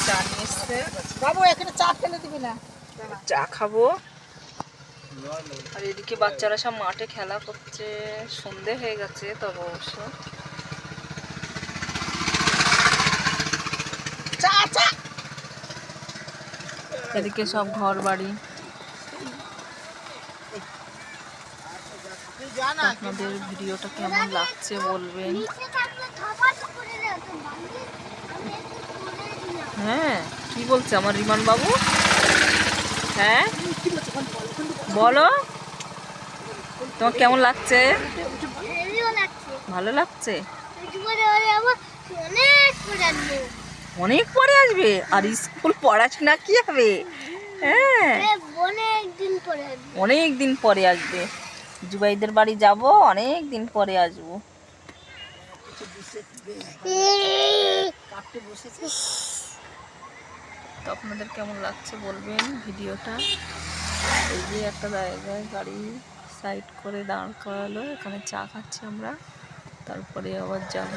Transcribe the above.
চা নিয়ে এসছে, বাবু এখানে চা ফেলে দিবি না। চা খাবো। আর এদিকে বাচ্চারা সব মাঠে খেলা করছে, সন্ধে হয়ে গেছে তবে অবশ্য। চা চা। এদিকে সব ঘর বাড়ি। আপনাদের ভিডিওটা কেমন লাগছে বলবেন। হ্যাঁ, কি বলছে আমার রিমান বাবু? হ্যাঁ বলো, তোমার কেমন লাগছে? ভালো লাগছে। অনেক পরে আসবে, আর স্কুল পড়াশোনা কি হবে? হ্যাঁ, অনেক দিন পরে আসবে। জুবাইদের বাড়ি যাব, অনেক দিন পরে আসবো। তো আপনাদের কেমন লাগছে বলবেন ভিডিওটা। এই যে একটা জায়গায় গাড়ি সাইড করে দাঁড় করালো, এখানে চা খাচ্ছি আমরা, তারপরে আবার যাব।